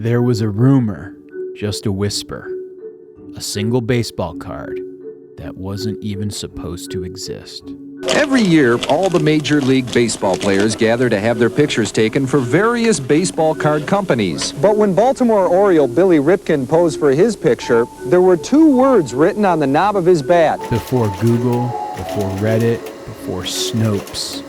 There was a rumor, just a whisper, a single baseball card that wasn't even supposed to exist. Every year, all the Major League Baseball players gather to have their pictures taken for various baseball card companies. But when Baltimore Oriole Billy Ripken posed for his picture, there were two words written on the knob of his bat. Before Google, before Reddit, before Snopes,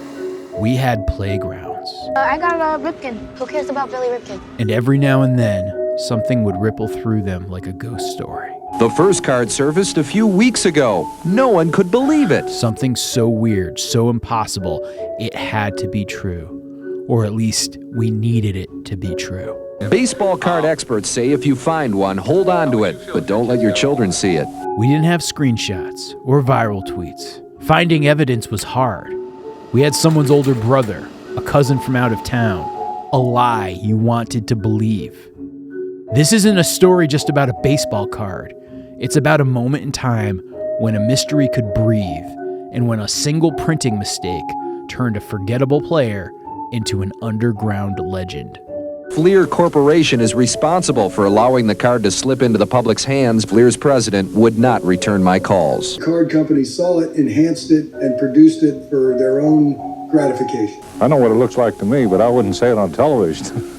we had playgrounds. I got a Ripken. Who cares about Billy Ripken? And every now and then, something would ripple through them like a ghost story. The first card surfaced a few weeks ago. No one could believe it. Something so weird, so impossible, it had to be true. Or at least, we needed it to be true. Baseball card experts say if you find one, hold on to it, but don't let your children see it. We didn't have screenshots or viral tweets. Finding evidence was hard. We had someone's older brother, a cousin from out of town, a lie you wanted to believe. This isn't a story just about a baseball card. It's about a moment in time when a mystery could breathe and when a single printing mistake turned a forgettable player into an underground legend. Fleer Corporation is responsible for allowing the card to slip into the public's hands. Fleer's president would not return my calls. The card company saw it, enhanced it, and produced it for their own gratification. I know what it looks like to me, but I wouldn't say it on television.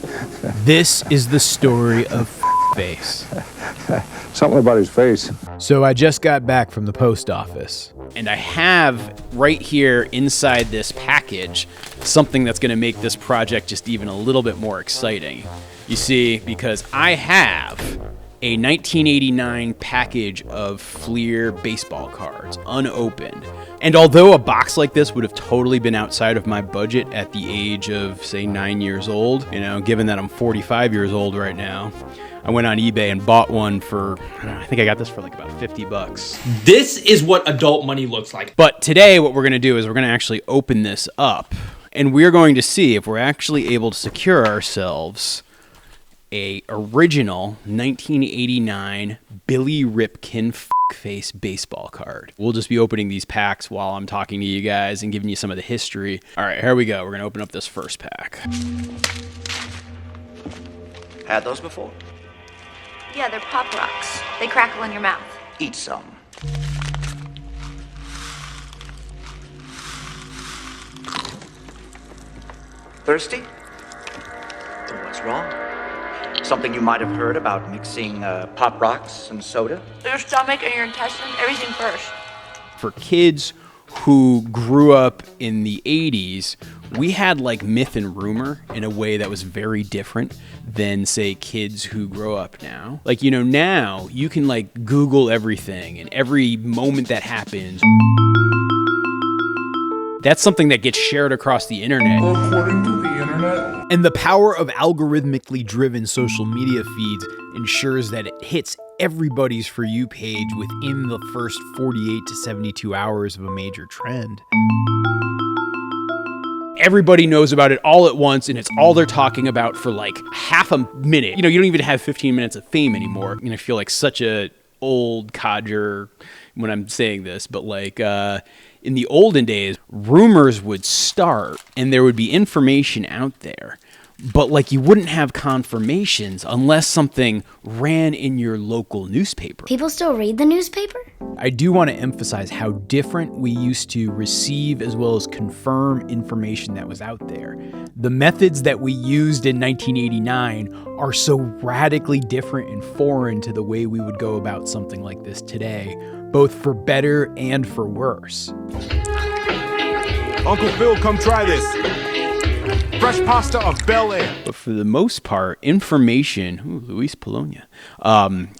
This is the story of face. Something about his face. So I just got back from the post office, and I have right here inside this package something that's going to make this project just even a little bit more exciting. You see, because I have a 1989 package of Fleer baseball cards, unopened. And although a box like this would have totally been outside of my budget at the age of, say, 9 years old, given that I'm 45 years old right now, I went on eBay and bought one for, I think I got this for like about $50. This is what adult money looks like. But today what we're going to do is we're going to actually open this up, and we're going to see if we're actually able to secure ourselves a original 1989 Billy Ripken face baseball card. We'll just be opening these packs while I'm talking to you guys and giving you some of the history. All right, here we go. We're going to open up this first pack. Had those before? Yeah, they're Pop Rocks. They crackle in your mouth. Eat some. Thirsty? What's wrong? Something you might have heard about mixing Pop Rocks and soda? Your stomach and your intestines, everything first. For kids who grew up in the 80s, we had like myth and rumor in a way that was very different than, say, kids who grow up now. Like, now you can like Google everything, and every moment that happens, that's something that gets shared across the internet. According to the internet. And the power of algorithmically driven social media feeds ensures that it hits everybody's For You page within the first 48 to 72 hours of a major trend. Everybody knows about it all at once, and it's all they're talking about for like half a minute. You don't even have 15 minutes of fame anymore. I feel like such a old codger when I'm saying this, but like in the olden days, rumors would start and there would be information out there, but like you wouldn't have confirmations unless something ran in your local newspaper. People still read the newspaper? I do want to emphasize how different we used to receive as well as confirm information that was out there. The methods that we used in 1989 are so radically different and foreign to the way we would go about something like this today, both for better and for worse. Uncle Phil, come try this. Fresh pasta of Bel Air. But for the most part, information, Luis Polonia,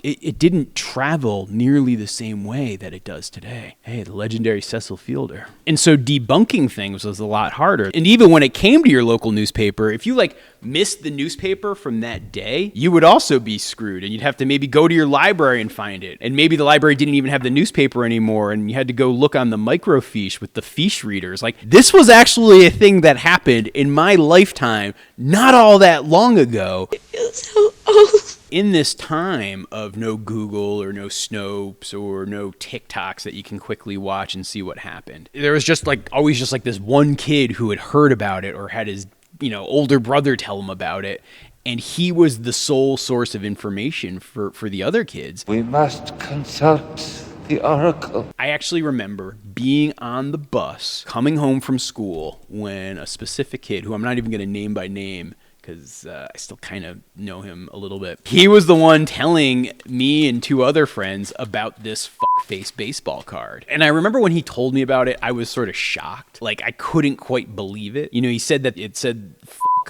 it didn't travel nearly the same way that it does today. Hey, the legendary Cecil Fielder. And so debunking things was a lot harder. And even when it came to your local newspaper, if you missed the newspaper from that day, you would also be screwed, and you'd have to maybe go to your library and find it. And maybe the library didn't even have the newspaper anymore, and you had to go look on the microfiche with the fiche readers. This was actually a thing that happened in my lifetime not all that long ago. It feels so old. In this time of no Google or no Snopes or no TikToks that you can quickly watch and see what happened, there was always this one kid who had heard about it or had his older brother tell him about it. And he was the sole source of information for the other kids. We must consult the oracle. I actually remember being on the bus, coming home from school, when a specific kid, who I'm not even going to name by name, because I still kind of know him a little bit. He was the one telling me and two other friends about this face baseball card. And I remember when he told me about it, I was sort of shocked. Like, I couldn't quite believe it. You know, he said that it said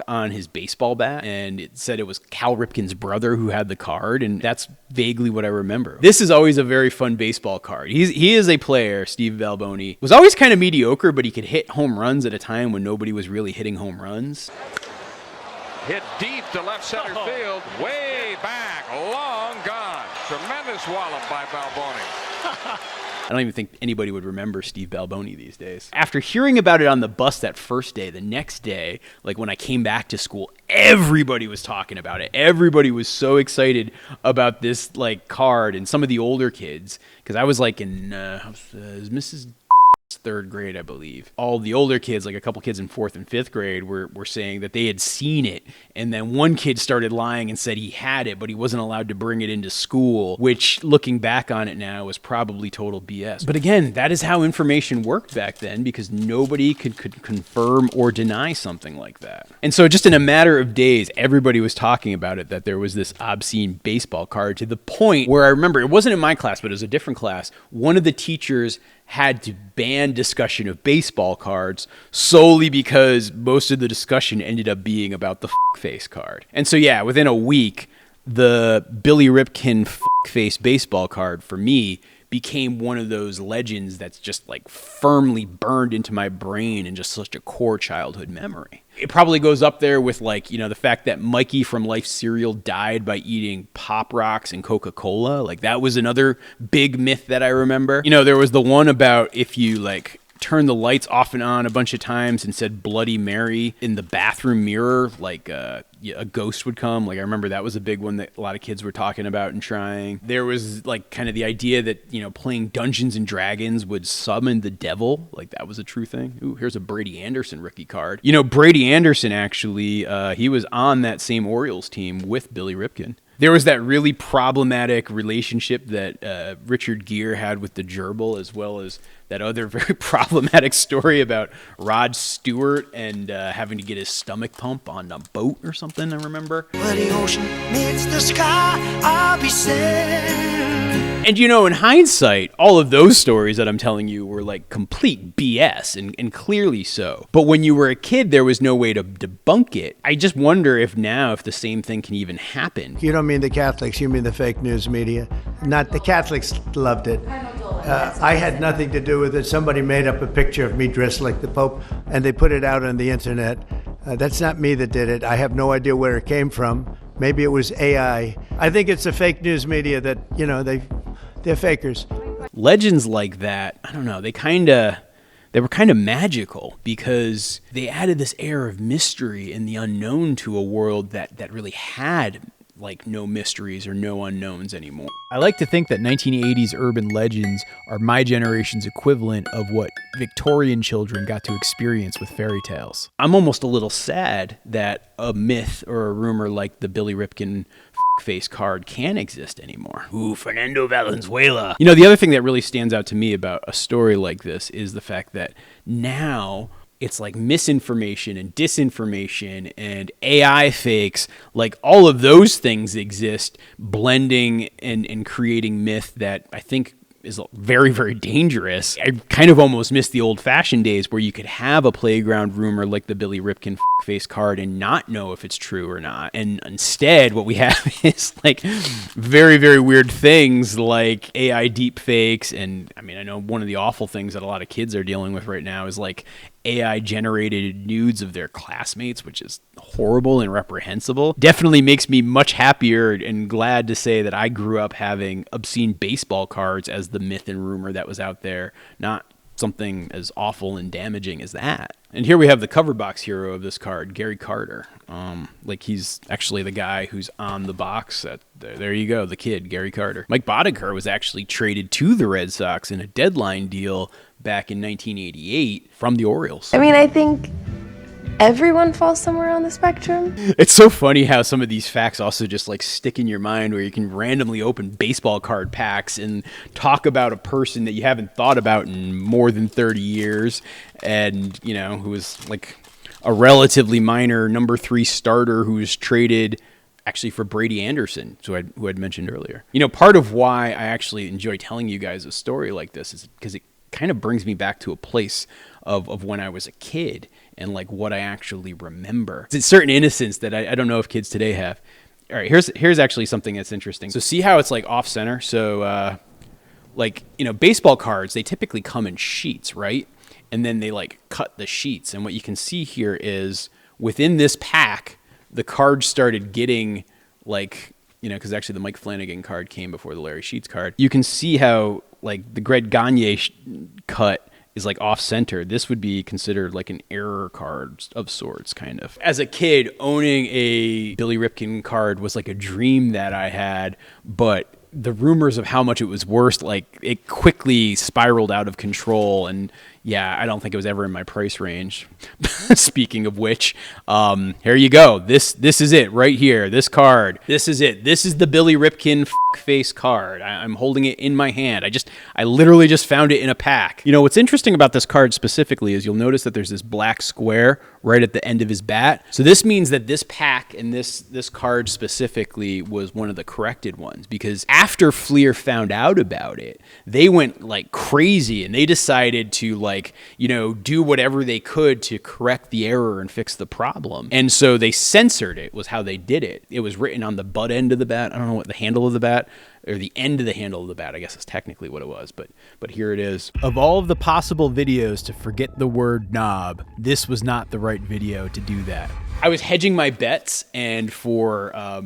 on his baseball bat, and it said it was Cal Ripken's brother who had the card, and that's vaguely what I remember. This is always a very fun baseball card. He is a player, Steve Balboni. Was always kind of mediocre, but he could hit home runs at a time when nobody was really hitting home runs. Hit deep to left center field, way back, long gone. Tremendous wallop by Balboni. I don't even think anybody would remember Steve Balboni these days. After hearing about it on the bus that first day, the next day, like when I came back to school, everybody was talking about it. Everybody was so excited about this like card, and some of the older kids, because I was like in Mrs. third grade, I believe. All the older kids, like a couple kids in fourth and fifth grade, were saying that they had seen it. And then one kid started lying and said he had it, but he wasn't allowed to bring it into school, which looking back on it now was probably total BS. But again, that is how information worked back then, because nobody could confirm or deny something like that. And so just in a matter of days, everybody was talking about it, that there was this obscene baseball card, to the point where I remember, it wasn't in my class, but it was a different class. One of the teachers had to ban discussion of baseball cards solely because most of the discussion ended up being about the face card. And so yeah, within a week, the Billy Ripken face baseball card for me became one of those legends that's just like firmly burned into my brain and just such a core childhood memory. It probably goes up there with, like, you know, the fact that Mikey from Life Cereal died by eating Pop Rocks and Coca-Cola. Like, that was another big myth that I remember. You know, there was the one about if you like turn the lights off and on a bunch of times and said Bloody Mary in the bathroom mirror, like a ghost would come. Like, I remember that was a big one that a lot of kids were talking about and trying. There was like kind of the idea that, you know, playing Dungeons and Dragons would summon the devil. Like, that was a true thing. Ooh, here's a Brady Anderson rookie card. You know, Brady Anderson actually, he was on that same Orioles team with Billy Ripken. There was that really problematic relationship that Richard Gere had with the gerbil, as well as that other very problematic story about Rod Stewart and having to get his stomach pump on a boat or something, I remember. Where the ocean meets the sky, I'll be sailing. And, you know, in hindsight, all of those stories that I'm telling you were like complete BS, and clearly so. But when you were a kid, there was no way to debunk it. I just wonder if now, if the same thing can even happen. You don't mean the Catholics, you mean the fake news media. Not the Catholics loved it. I had nothing to do with it. Somebody made up a picture of me dressed like the Pope, and they put it out on the internet. That's not me that did it. I have no idea where it came from. Maybe it was AI. I think it's the fake news media that, you know, they're fakers. Legends like that, I don't know, they were kind of magical because they added this air of mystery and the unknown to a world that really had like no mysteries or no unknowns anymore. I like to think that 1980s urban legends are my generation's equivalent of what Victorian children got to experience with fairy tales. I'm almost a little sad that a myth or a rumor like the Billy Ripken face card can't exist anymore. Ooh, Fernando Valenzuela. You know, the other thing that really stands out to me about a story like this is the fact that now it's like misinformation and disinformation and AI fakes, like all of those things exist, blending and creating myth that I think is very, very dangerous. I kind of almost miss the old-fashioned days where you could have a playground rumor like the Billy Ripken face card and not know if it's true or not. And instead, what we have is like very, very weird things like AI deep fakes. And I mean, I know one of the awful things that a lot of kids are dealing with right now is like AI generated nudes of their classmates, which is horrible and reprehensible. Definitely makes me much happier and glad to say that I grew up having obscene baseball cards as the myth and rumor that was out there, not something as awful and damaging as that. And here we have the cover box hero of this card, Gary Carter. Like he's actually the guy who's on the box. There you go, the kid, Gary Carter. Mike Boddicker was actually traded to the Red Sox in a deadline deal back in 1988 from the Orioles. I mean, I think everyone falls somewhere on the spectrum. It's so funny how some of these facts also just like stick in your mind, where you can randomly open baseball card packs and talk about a person that you haven't thought about in more than 30 years, and you know, who was like a relatively minor number 3 starter who was traded actually for Brady Anderson, who I'd mentioned earlier. You know, part of why I actually enjoy telling you guys a story like this is because it kind of brings me back to a place of when I was a kid and like what I actually remember. It's a certain innocence that I don't know if kids today have. All right, here's actually something that's interesting. So see how it's like off center? So like, you know, baseball cards, they typically come in sheets, right? And then they like cut the sheets. And what you can see here is within this pack, the cards started getting like, you know, because actually the Mike Flanagan card came before the Larry Sheets card. You can see how like the Greg Gagne cut is like off center. This would be considered like an error card of sorts, kind of. As a kid, owning a Billy Ripken card was like a dream that I had, but the rumors of how much it was worth, like it quickly spiraled out of control. And yeah, I don't think it was ever in my price range. Speaking of which, here you go. This is it right here. This card. This is it. This is the Billy Ripken face card. I'm holding it in my hand. I literally just found it in a pack. You know, what's interesting about this card specifically is you'll notice that there's this black square right at the end of his bat. So this means that this pack and this card specifically was one of the corrected ones, because after Fleer found out about it, they went like crazy and they decided to like, you know, do whatever they could to correct the error and fix the problem. And so they censored it, was how they did it. It was written on the butt end of the bat. I don't know what the handle of the bat, or the end of the handle of the bat, I guess is technically what it was, but here it is. Of all of the possible videos to forget the word knob, this was not the right video to do that. I was hedging my bets, and for, I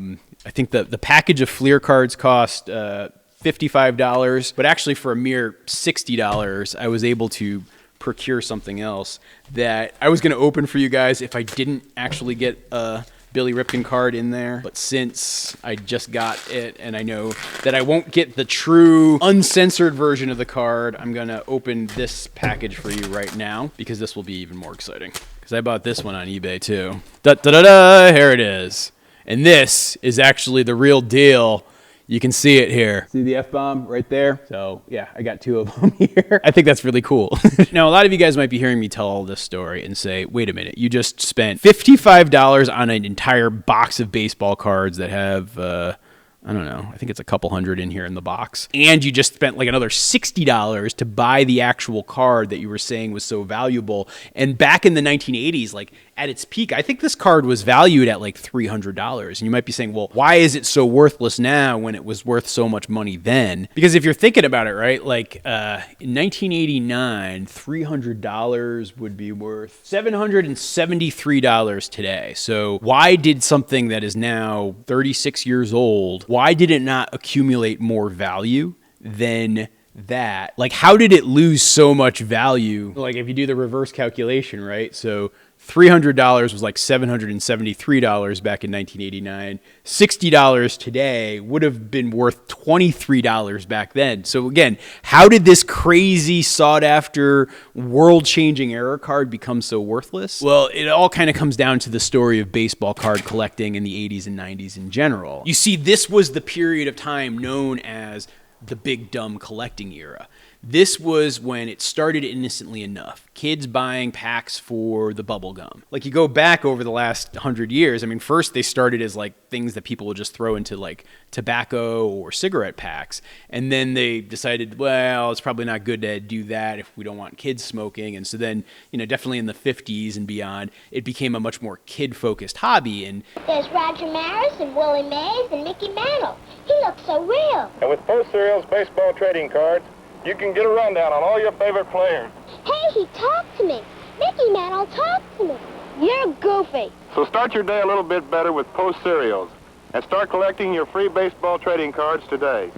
think the package of Fleer cards cost $55, but actually for a mere $60, I was able to procure something else that I was going to open for you guys if I didn't actually get a Billy Ripken card in there. But since I just got it and I know that I won't get the true uncensored version of the card, I'm going to open this package for you right now, because this will be even more exciting. Because I bought this one on eBay too. Da-da-da-da, here it is. And this is actually the real deal. You can see it here. See the F-bomb right there? So yeah, I got 2 of them here. I think that's really cool. Now, a lot of you guys might be hearing me tell all this story and say, wait a minute, you just spent $55 on an entire box of baseball cards that have, I don't know, I think it's a couple hundred in here in the box. And you just spent like another $60 to buy the actual card that you were saying was so valuable. And back in the 1980s, like at its peak, I think this card was valued at like $300. And you might be saying, well, why is it so worthless now when it was worth so much money then? Because if you're thinking about it, right, like in 1989, $300 would be worth $773 today. So why did something that is now 36 years old, why did it not accumulate more value than that? Like, how did it lose so much value? Like, if you do the reverse calculation, right? So $300 was like $773 back in 1989. $60 today would have been worth $23 back then. So again, how did this crazy, sought-after, world-changing error card become so worthless? Well, it all kind of comes down to the story of baseball card collecting in the 80s and 90s in general. You see, this was the period of time known as the big dumb collecting era. This was when it started innocently enough. Kids buying packs for the bubble gum. Like, you go back over the last 100 years, I mean, first they started as like things that people would just throw into like tobacco or cigarette packs. And then they decided, well, it's probably not good to do that if we don't want kids smoking. And so then, you know, definitely in the 50s and beyond, it became a much more kid-focused hobby. And there's Roger Maris and Willie Mays and Mickey Mantle. He looks so real. And with Post Cereals baseball trading cards, you can get a rundown on all your favorite players. Hey, he talked to me. Mickey Mantle talked to me. You're goofy. So start your day a little bit better with Post Cereals and start collecting your free baseball trading cards today.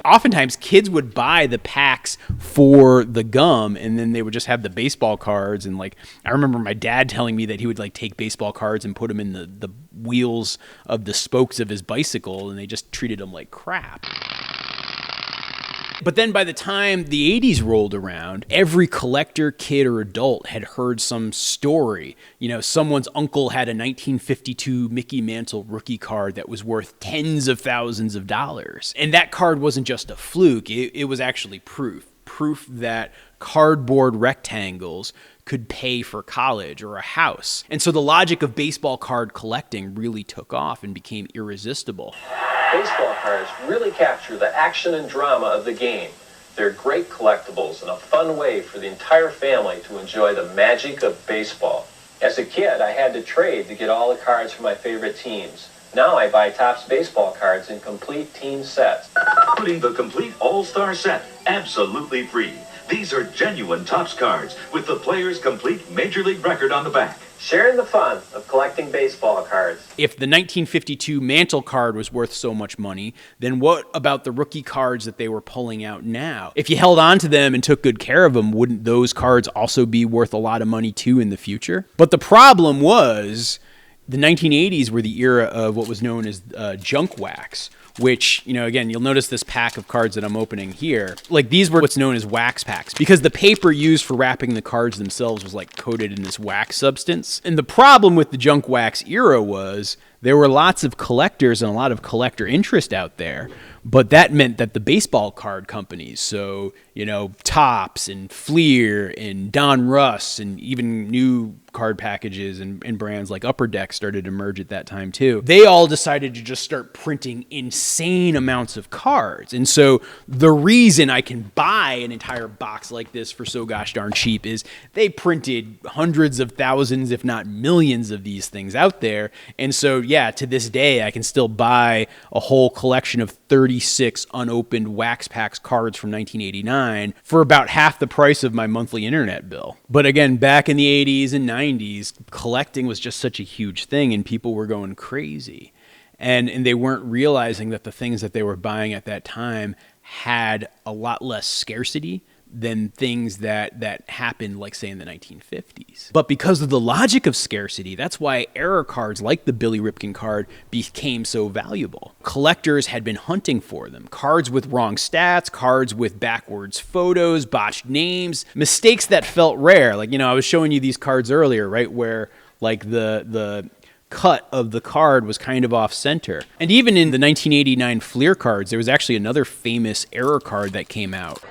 Oftentimes, kids would buy the packs for the gum, and then they would just have the baseball cards. And like, I remember my dad telling me that he would like take baseball cards and put them in the wheels of the spokes of his bicycle, and they just treated them like crap. But then by the time the 80s rolled around, every collector, kid, or adult had heard some story. You know, someone's uncle had a 1952 Mickey Mantle rookie card that was worth tens of thousands of dollars. And that card wasn't just a fluke, it was actually proof that cardboard rectangles could pay for college or a house. And so the logic of baseball card collecting really took off and became irresistible. Baseball cards really capture the action and drama of the game. They're great collectibles and a fun way for the entire family to enjoy the magic of baseball. As a kid, I had to trade to get all the cards for my favorite teams. Now I buy Topps baseball cards in complete team sets. Putting the complete all-star set absolutely free. These are genuine Topps cards with the player's complete Major League record on the back. Sharing the fun of collecting baseball cards. If the 1952 Mantle card was worth so much money, then what about the rookie cards that they were pulling out now? If you held on to them and took good care of them, wouldn't those cards also be worth a lot of money too in the future? But the problem was the 1980s were the era of what was known as junk wax, which, you know, again, you'll notice this pack of cards that I'm opening here. Like, these were what's known as wax packs because the paper used for wrapping the cards themselves was like coated in this wax substance. And the problem with the junk wax era was there were lots of collectors and a lot of collector interest out there, but that meant that the baseball card companies, so, you know, Topps and Fleer and Don Russ and even new card packages and brands like Upper Deck started to emerge at that time too. They all decided to just start printing insane amounts of cards. And so the reason I can buy an entire box like this for so gosh darn cheap is they printed hundreds of thousands, if not millions of these things out there. And so, yeah, to this day, I can still buy a whole collection of 36 unopened wax packs cards from 1989 for about half the price of my monthly internet bill. But again, back in the 80s and 90s, collecting was just such a huge thing and people were going crazy. And they weren't realizing that the things that they were buying at that time had a lot less scarcity than things that happened, like, say, in the 1950s. But because of the logic of scarcity, that's why error cards like the Billy Ripken card became so valuable. Collectors had been hunting for them. Cards with wrong stats, cards with backwards photos, botched names, mistakes that felt rare. Like, you know, I was showing you these cards earlier, right, where, like, the cut of the card was kind of off center. And even in the 1989 Fleer cards, there was actually another famous error card that came out.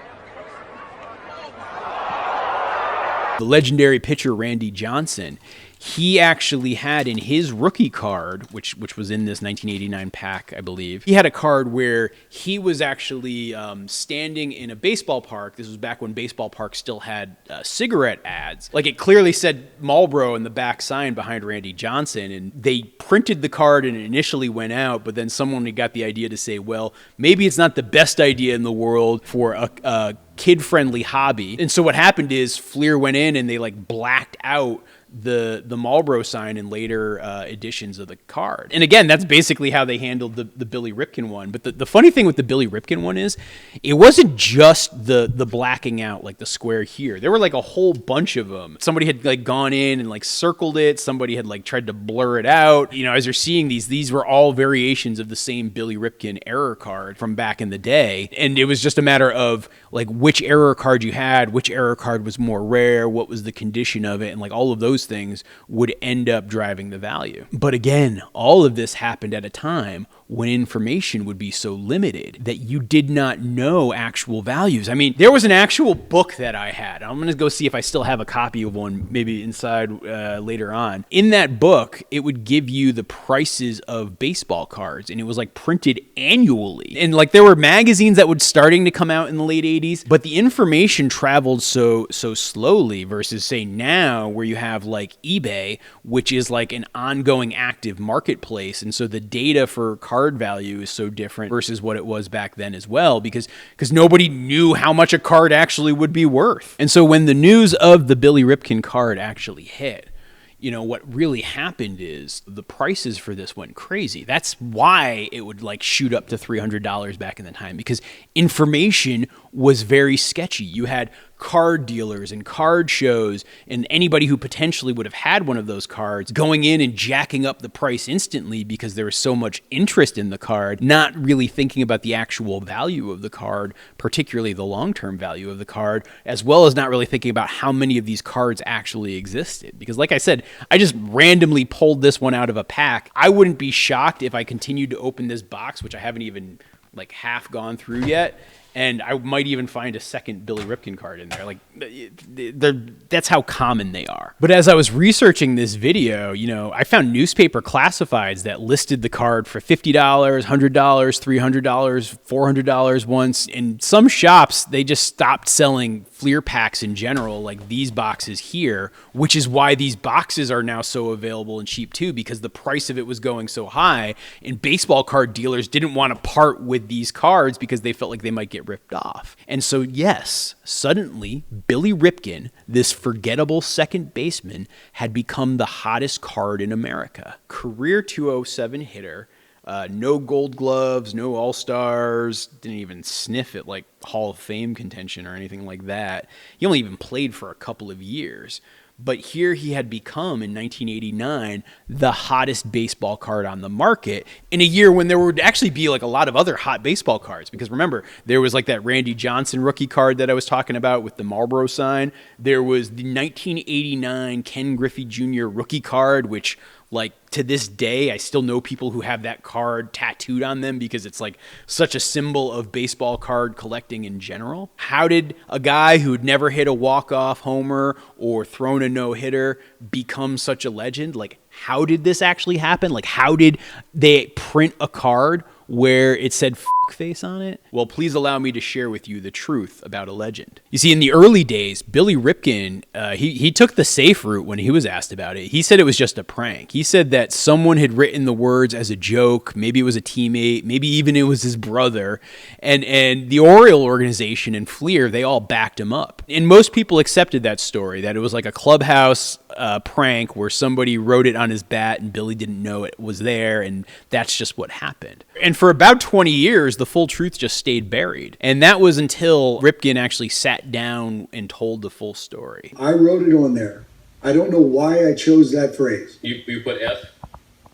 The legendary pitcher Randy Johnson, he actually had in his rookie card, which was in this 1989 pack, I believe, he had a card where he was actually standing in a baseball park. This was back when baseball parks still had cigarette ads. Like, it clearly said Marlboro in the back sign behind Randy Johnson, and they printed the card and it initially went out, but then someone got the idea to say, well, maybe it's not the best idea in the world for a kid-friendly hobby. And so what happened is Fleer went in and they, like, blacked out the Marlboro sign in later editions of the card. And again, that's basically how they handled the Billy Ripken one. But the funny thing with the Billy Ripken one is it wasn't just the blacking out, like the square here. There were like a whole bunch of them. Somebody had like gone in and like circled it. Somebody had like tried to blur it out. You know, as you're seeing these were all variations of the same Billy Ripken error card from back in the day. And it was just a matter of like which error card you had, which error card was more rare, what was the condition of it, and like all of those things would end up driving the value. But again, all of this happened at a time when information would be so limited that you did not know actual values. I mean, there was an actual book that I had. I'm going to go see if I still have a copy of one, maybe inside later on. In that book, it would give you the prices of baseball cards, and it was like printed annually. And like there were magazines that were starting to come out in the late 80s, but the information traveled so slowly versus say now where you have like eBay, which is like an ongoing active marketplace. And so the data for card value is so different versus what it was back then as well, because nobody knew how much a card actually would be worth. And so when the news of the Billy Ripken card actually hit, you know, what really happened is the prices for this went crazy. That's why it would like shoot up to $300 back in the time, because information was very sketchy. You had card dealers and card shows and anybody who potentially would have had one of those cards going in and jacking up the price instantly because there was so much interest in the card, not really thinking about the actual value of the card, particularly the long-term value of the card, as well as not really thinking about how many of these cards actually existed. Because like I said, I just randomly pulled this one out of a pack. I wouldn't be shocked if I continued to open this box, which I haven't even like half gone through yet, and I might even find a second Billy Ripken card in there. Like, that's how common they are. But as I was researching this video, you know, I found newspaper classifieds that listed the card for $50, $100, $300, $400 once. In some shops, they just stopped selling Fleer packs in general, like these boxes here, which is why these boxes are now so available and cheap too, because the price of it was going so high, and baseball card dealers didn't want to part with these cards because they felt like they might get ripped off. And so yes, suddenly Billy Ripken, this forgettable second baseman, had become the hottest card in America. Career .207 hitter, no Gold Gloves, no All-Stars, didn't even sniff at like Hall of Fame contention or anything like that. He only even played for a couple of years. But here he had become, in 1989, the hottest baseball card on the market in a year when there would actually be like a lot of other hot baseball cards. Because remember, there was like that Randy Johnson rookie card that I was talking about with the Marlboro sign. There was the 1989 Ken Griffey Jr. rookie card, which, like, to this day, I still know people who have that card tattooed on them because it's like such a symbol of baseball card collecting in general. How did a guy who'd never hit a walk-off homer or thrown a no-hitter become such a legend? Like, how did this actually happen? Like, how did they print a card where it said face on it? Well, please allow me to share with you the truth about a legend. You see, in the early days, Billy Ripken, he took the safe route when he was asked about it. He said it was just a prank. He said that someone had written the words as a joke. Maybe it was a teammate. Maybe even it was his brother. And the Oriole organization and Fleer, they all backed him up. And most people accepted that story, that it was like a clubhouse prank where somebody wrote it on his bat and Billy didn't know it was there, and that's just what happened. And for about 20 years, the full truth just stayed buried. And that was until Ripken actually sat down and told the full story. I wrote it on there. I don't know why I chose that phrase. You put F?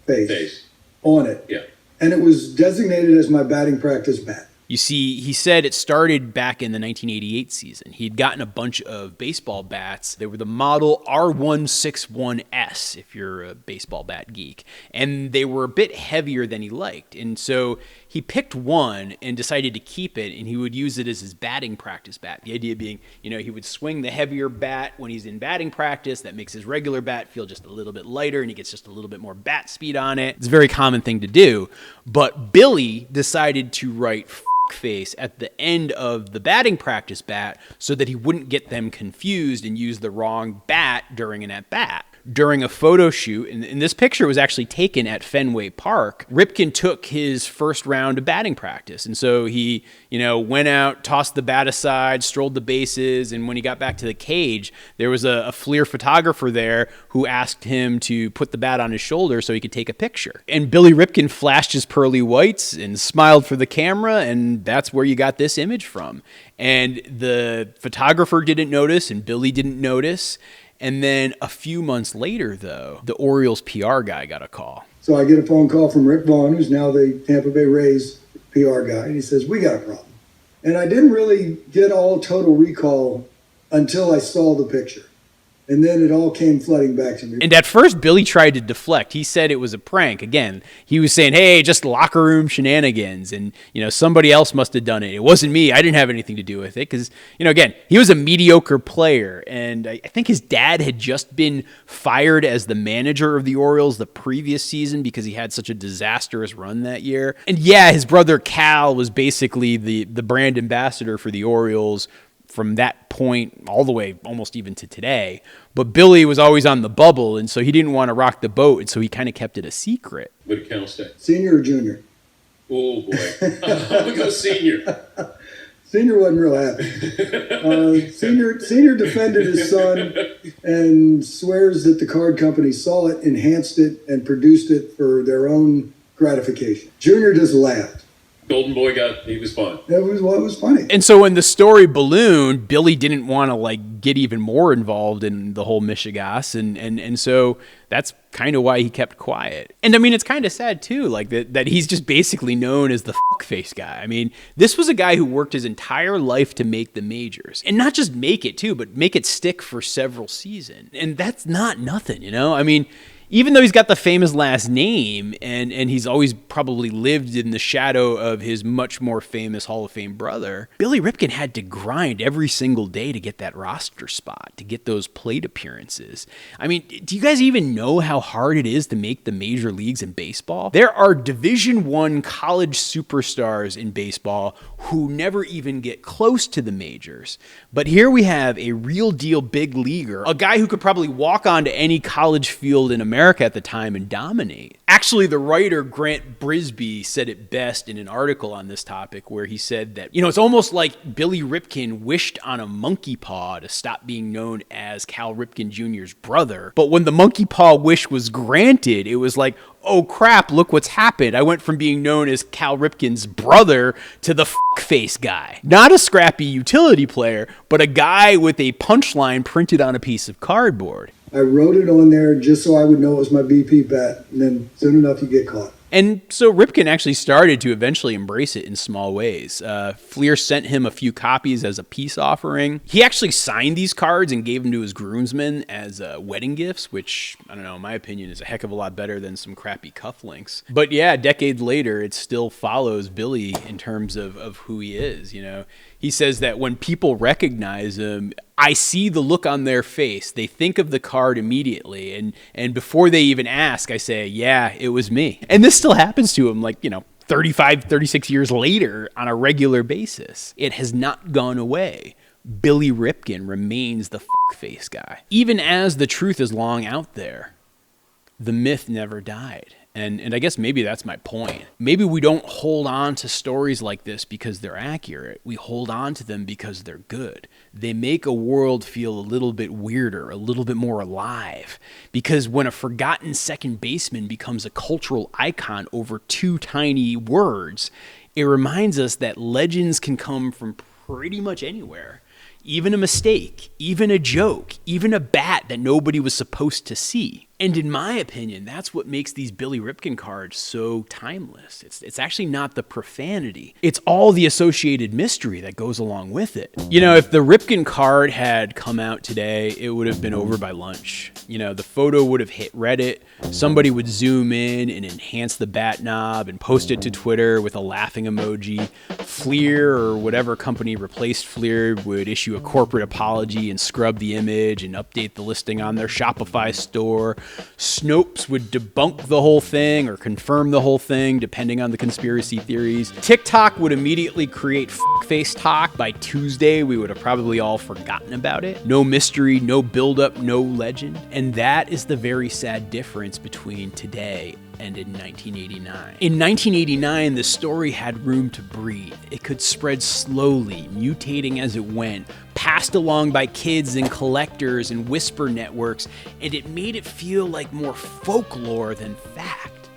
Face. On it. Yeah. And it was designated as my batting practice bat. You see, he said it started back in the 1988 season. He'd gotten a bunch of baseball bats. They were the model R161S, if you're a baseball bat geek. And they were a bit heavier than he liked. And so he picked one and decided to keep it, and he would use it as his batting practice bat. The idea being, you know, he would swing the heavier bat when he's in batting practice. That makes his regular bat feel just a little bit lighter, and he gets just a little bit more bat speed on it. It's a very common thing to do. But Billy decided to write face at the end of the batting practice bat so that he wouldn't get them confused and use the wrong bat during an at-bat. During a photo shoot, and this picture was actually taken at Fenway Park, Ripken took his first round of batting practice. And so he, you know, went out, tossed the bat aside, strolled the bases, and when he got back to the cage, there was a Fleer photographer there who asked him to put the bat on his shoulder so he could take a picture. And Billy Ripken flashed his pearly whites and smiled for the camera, and that's where you got this image from. And the photographer didn't notice, and Billy didn't notice. And then a few months later, though, the Orioles PR guy got a call. So I get a phone call from Rick Vaughn, who's now the Tampa Bay Rays PR guy, and he says, we got a problem. And I didn't really get all total recall until I saw the picture. And then it all came flooding back to me. And at first, Billy tried to deflect. He said it was a prank. Again, he was saying, hey, just locker room shenanigans. And, you know, somebody else must have done it. It wasn't me. I didn't have anything to do with it. Because, you know, again, he was a mediocre player. And I think his dad had just been fired as the manager of the Orioles the previous season because he had such a disastrous run that year. And yeah, his brother Cal was basically the brand ambassador for the Orioles from that point all the way almost even to today. But Billy was always on the bubble, and so he didn't want to rock the boat, and so he kind of kept it a secret. What did Cal say? Senior or junior? Oh, boy. I'm going to go senior. Senior wasn't real happy. Senior defended his son and swears that the card company saw it, enhanced it, and produced it for their own gratification. Junior just laughed. Golden Boy he was fun. That was what was funny. And so when the story ballooned, Billy didn't want to like get even more involved in the whole Michigas, and so that's kind of why he kept quiet. And I mean, it's kind of sad too, like that he's just basically known as the fuckface guy. I mean, this was a guy who worked his entire life to make the majors, and not just make it too, but make it stick for several seasons. And that's not nothing, you know? I mean, even though he's got the famous last name and he's always probably lived in the shadow of his much more famous Hall of Fame brother, Billy Ripken had to grind every single day to get that roster spot, to get those plate appearances. I mean, do you guys even know how hard it is to make the major leagues in baseball? There are Division I college superstars in baseball who never even get close to the majors. But here we have a real deal big leaguer, a guy who could probably walk onto any college field in America at the time and dominate. Actually, the writer Grant Brisbee said it best in an article on this topic where he said that, you know, it's almost like Billy Ripken wished on a monkey paw to stop being known as Cal Ripken Jr.'s brother. But when the monkey paw wish was granted, it was like, oh crap, look what's happened. I went from being known as Cal Ripken's brother to the fuckface guy. Not a scrappy utility player, but a guy with a punchline printed on a piece of cardboard. I wrote it on there just so I would know it was my BP bet, and then soon enough you get caught. And so Ripken actually started to eventually embrace it in small ways. Fleer sent him a few copies as a peace offering. He actually signed these cards and gave them to his groomsmen as wedding gifts, which, I don't know, in my opinion, is a heck of a lot better than some crappy cufflinks. But yeah, decades later, it still follows Billy in terms of who he is, you know. He says that when people recognize him, I see the look on their face. They think of the card immediately. And before they even ask, I say, yeah, it was me. And this still happens to him, like, you know, 35, 36 years later on a regular basis. It has not gone away. Billy Ripken remains the fuckface guy. Even as the truth is long out there, the myth never died. And I guess maybe that's my point. Maybe we don't hold on to stories like this because they're accurate. We hold on to them because they're good. They make a world feel a little bit weirder, a little bit more alive. Because when a forgotten second baseman becomes a cultural icon over two tiny words, it reminds us that legends can come from pretty much anywhere. Even a mistake, even a joke, even a bat that nobody was supposed to see. And in my opinion, that's what makes these Billy Ripken cards so timeless. It's actually not the profanity. It's all the associated mystery that goes along with it. You know, if the Ripken card had come out today, it would have been over by lunch. You know, the photo would have hit Reddit. Somebody would zoom in and enhance the bat knob and post it to Twitter with a laughing emoji. Fleer or whatever company replaced Fleer would issue a corporate apology and scrub the image and update the listing on their Shopify store. Snopes would debunk the whole thing or confirm the whole thing, depending on the conspiracy theories. TikTok would immediately create fuckface talk. By Tuesday, we would have probably all forgotten about it. No mystery, no buildup, no legend. And that is the very sad difference between today and in 1989. In 1989, the story had room to breathe. It could spread slowly, mutating as it went, passed along by kids and collectors and whisper networks, and it made it feel like more folklore than fact.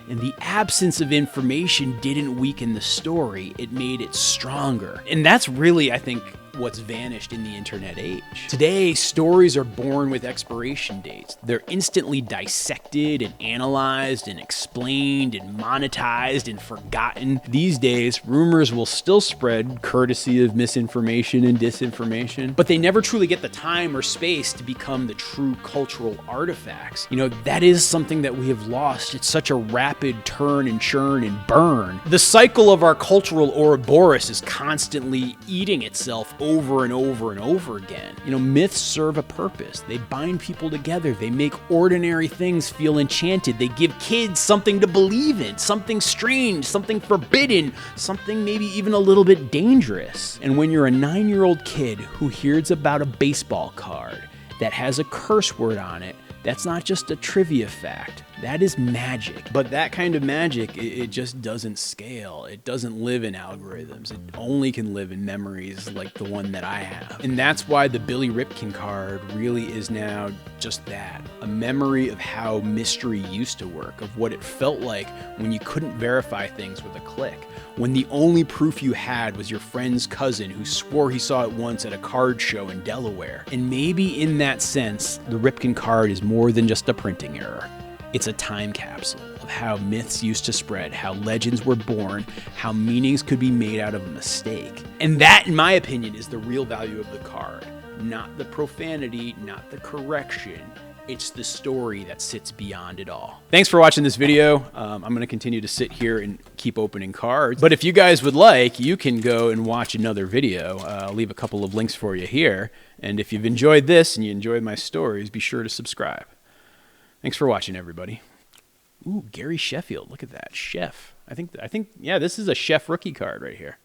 And the absence of information didn't weaken the story, it made it stronger. And that's really, I think, what's vanished in the internet age. Today, stories are born with expiration dates. They're instantly dissected and analyzed and explained and monetized and forgotten. These days, rumors will still spread courtesy of misinformation and disinformation, but they never truly get the time or space to become the true cultural artifacts. You know, that is something that we have lost. It's such a rapid turn and churn and burn. The cycle of our cultural Ouroboros is constantly eating itself over and over and over again. You know, myths serve a purpose. They bind people together. They make ordinary things feel enchanted. They give kids something to believe in, something strange, something forbidden, something maybe even a little bit dangerous. And when you're a 9-year-old kid who hears about a baseball card that has a curse word on it, that's not just a trivia fact. That is magic. But that kind of magic, it just doesn't scale. It doesn't live in algorithms. It only can live in memories like the one that I have. And that's why the Billy Ripken card really is now just that. A memory of how mystery used to work, of what it felt like when you couldn't verify things with a click. When the only proof you had was your friend's cousin who swore he saw it once at a card show in Delaware. And maybe in that sense, the Ripken card is more than just a printing error. It's a time capsule of how myths used to spread, how legends were born, how meanings could be made out of a mistake. And that, in my opinion, is the real value of the card. Not the profanity, not the correction. It's the story that sits beyond it all. Thanks for watching this video. I'm going to continue to sit here and keep opening cards. But if you guys would like, you can go and watch another video. I'll leave a couple of links for you here. And if you've enjoyed this and you enjoyed my stories, be sure to subscribe. Thanks for watching, everybody. Ooh, Gary Sheffield. Look at that. Chef. I think, yeah, this is a Chef rookie card right here.